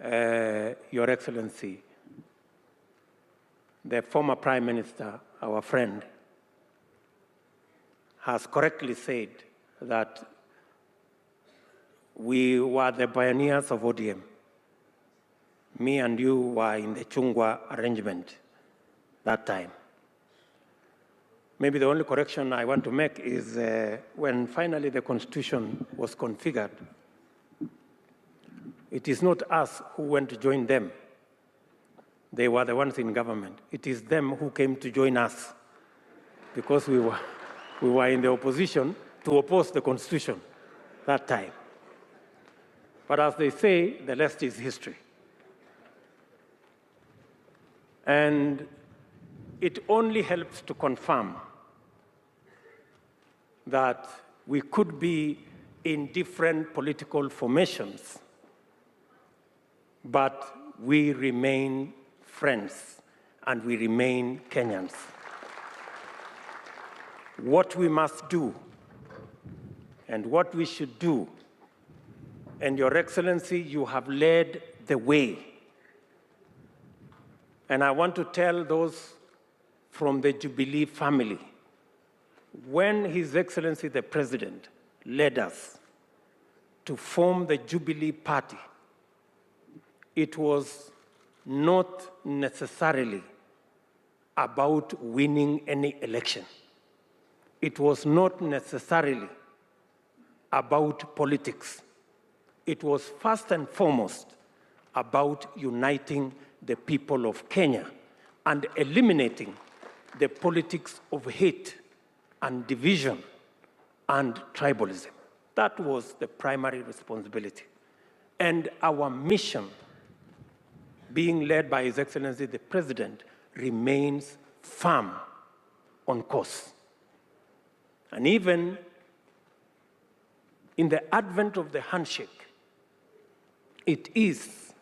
Your Excellency, the former Prime Minister, our friend, has correctly said that we were the pioneers of ODM. Me and you were in the Chungwa arrangement that time. Maybe the only correction I want to make is when finally the Constitution was configured, it is not us who went to join them. They were the ones in government. It is them who came to join us because we were in the opposition to oppose the Constitution that time. But as they say, the rest is history. And it only helps to confirm that we could be in different political formations, but we remain friends and we remain Kenyans. What we must do and what we should do, and Your Excellency, you have led the way. And I want to tell those from the Jubilee family, when His Excellency the President led us to form the Jubilee Party, it was not necessarily about winning any election. It was not necessarily about politics. It was first and foremost about uniting the people of Kenya and eliminating the politics of hate and division and tribalism. That was the primary responsibility. And our mission, being led by His Excellency the President, remains firm on course. And even in the advent of the handshake, it is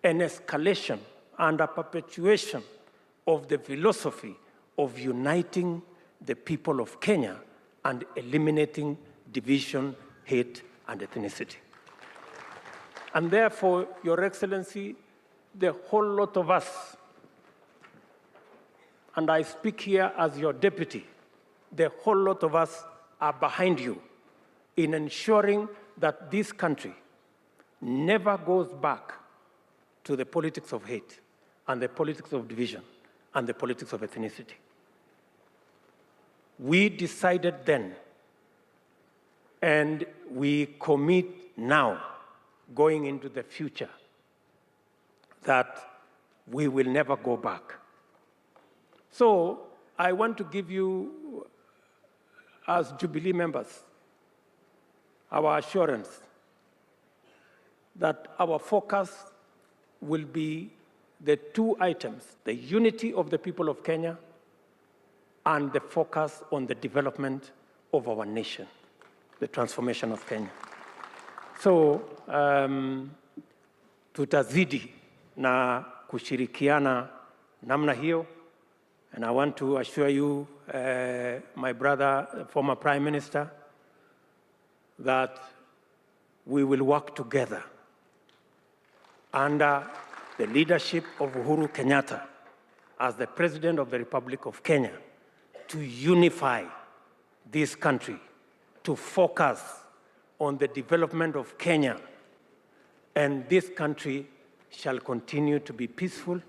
an escalation and a perpetuation of the philosophy of uniting the people of Kenya and eliminating division, hate, and ethnicity. And therefore, Your Excellency, the whole lot of us, and I speak here as your deputy, the whole lot of us are behind you in ensuring that this country never goes back to the politics of hate and the politics of division and the politics of ethnicity. We decided then, and we commit now, going into the future, that we will never go back. So I want to give you, as Jubilee members, our assurance that our focus will be the two items, the unity of the people of Kenya and the focus on the development of our nation, the transformation of Kenya. So, tutazidi na kushirikiana namna hiyo, and I want to assure you, my brother, former Prime Minister, that we will work together under the leadership of Uhuru Kenyatta as the President of the Republic of Kenya to unify this country, to focus on the development of Kenya, and this country shall continue to be peaceful,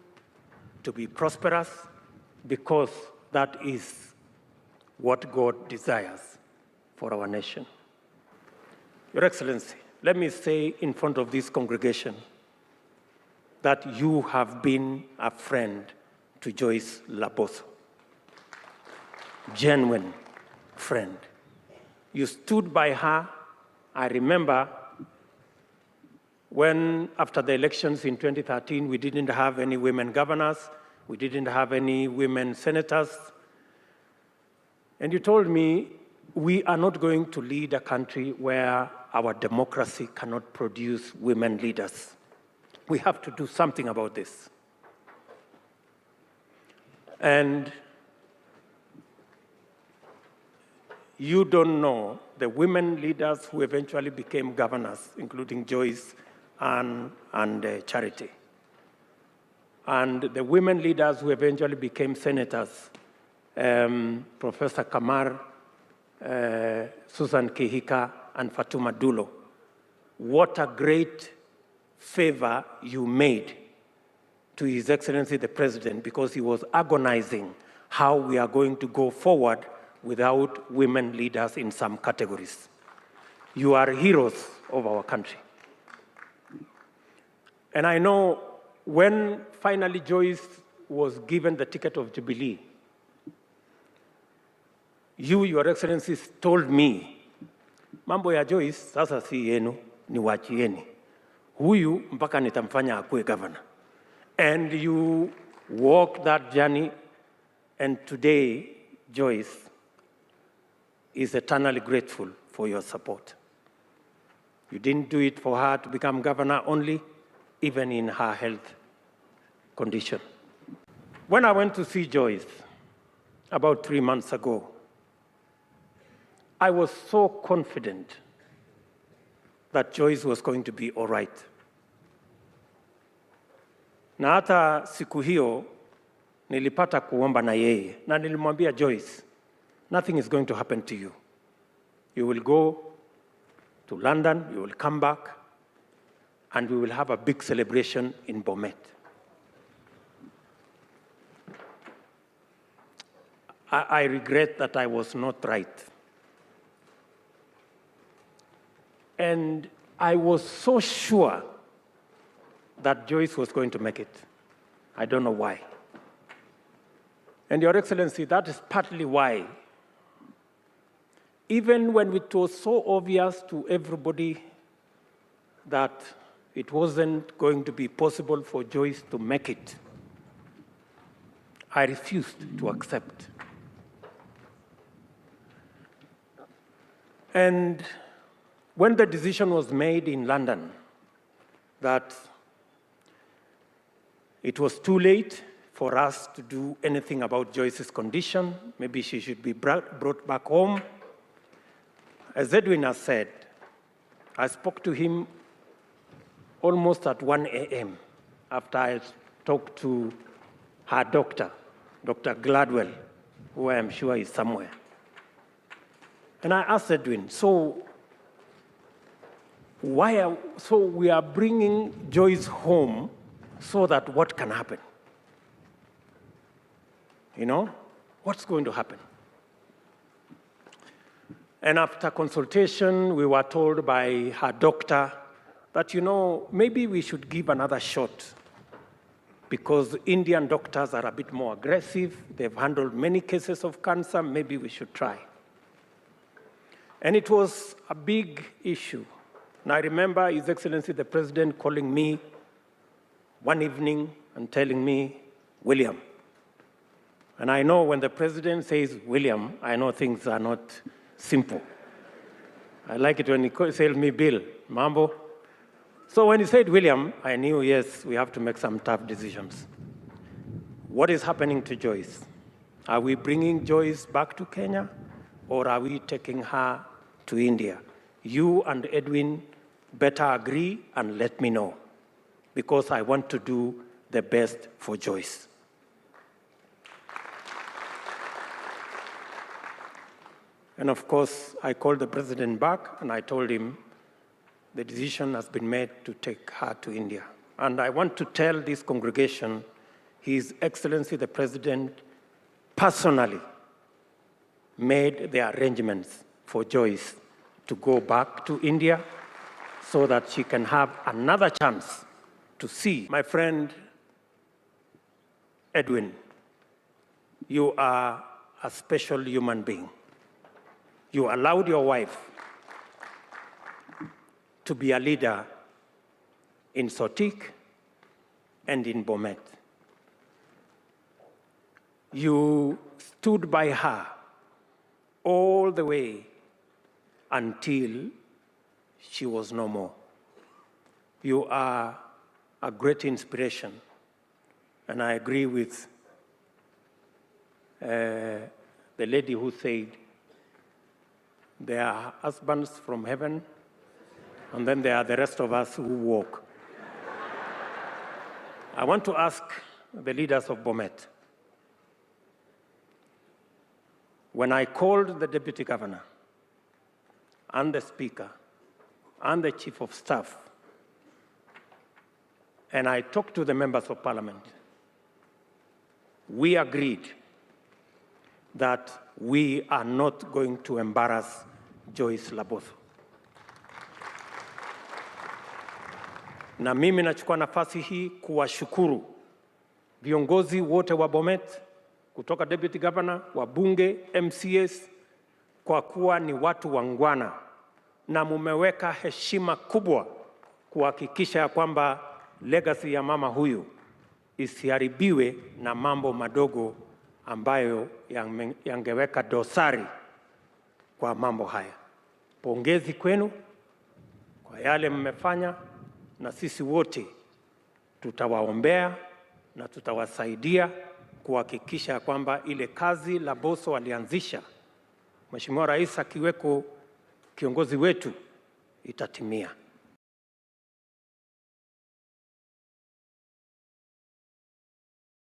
to be prosperous, because that is what God desires for our nation. Your Excellency, let me say in front of this congregation that you have been a friend to Joyce Laboso. Genuine friend. You stood by her. I remember when, after the elections in 2013, we didn't have any women governors, we didn't have any women senators. And you told me, we are not going to lead a country where our democracy cannot produce women leaders. We have to do something about this. And you don't know the women leaders who eventually became governors, including Joyce and Charity. And the women leaders who eventually became senators, Professor Kamar, Susan Kihika, and Fatuma Dulo. What a great favor you made to His Excellency the President, because he was agonizing how we are going to go forward without women leaders in some categories. You are heroes of our country. And I know when finally Joyce was given the ticket of Jubilee, you, Your Excellencies, told me, mambo ya Joyce sasa si yenu, ni wachieni. Huyu mpaka nitamfanya akuwe governor. And you walked that journey, and today, Joyce is eternally grateful for your support. You didn't do it for her to become governor only, even in her health condition. When I went to see Joyce about 3 months ago, I was so confident that Joyce was going to be all right. Na hata siku hiyo nilipata kuomba na yeye, na nilimwambia Joyce, nothing is going to happen to you. You will go to London, you will come back, and we will have a big celebration in BOMET. I regret that I was not right. And I was so sure that Joyce was going to make it. I don't know why. And Your Excellency, that is partly why, even when it was so obvious to everybody that it wasn't going to be possible for Joyce to make it, I refused to accept. And when the decision was made in London that it was too late for us to do anything about Joyce's condition, maybe she should be brought back home, as Edwin has said, I spoke to him almost at 1 a.m. after I talked to her doctor, Dr. Gladwell, who I am sure is somewhere. And I asked Edwin, so we are bringing Joyce home so that what can happen? You know, what's going to happen? And after consultation, we were told by her doctor that, you know, maybe we should give another shot because Indian doctors are a bit more aggressive. They've handled many cases of cancer. Maybe we should try. And it was a big issue. And I remember His Excellency the President calling me one evening and telling me, William. And I know when the President says William, I know things are not simple. I like it when he tells me Bill, Mambo. So when he said William, I knew, yes, we have to make some tough decisions. What is happening to Joyce? Are we bringing Joyce back to Kenya, or are we taking her to India? You and Edwin better agree and let me know, because I want to do the best for Joyce. And of course, I called the President back and I told him the decision has been made to take her to India. And I want to tell this congregation, His Excellency the President personally made the arrangements for Joyce to go back to India so that she can have another chance to see. My friend Edwin, you are a special human being. You allowed your wife to be a leader in Sotik and in BOMET. You stood by her all the way until she was no more. You are a great inspiration, and I agree with the lady who said, there are husbands from heaven, and then there are the rest of us who walk. I want to ask the leaders of BOMET, when I called the Deputy Governor and the Speaker and the Chief of Staff, and I talked to the members of Parliament, we agreed that we are not going to embarrass Joyce Laboso. Na mimi nachukua nafasi hii kuwashukuru viongozi wote wa BOMET, kutoka Deputy Governor, wabunge, MCAs, kwa kuwa ni watu wangwana na mumeweka heshima kubwa kuhakikisha kwamba legacy ya mama huyu isiharibiwe na mambo madogo ambayo yangeweka dosari kwa mambo haya. Pongezi kwenu kwa yale mmefanya, na sisi wote tutawaombea na tutawasaidia kuhakikisha kwamba ile kazi Laboso alianzisha, Mheshimiwa Rais akiweko kiongozi wetu, itatimia.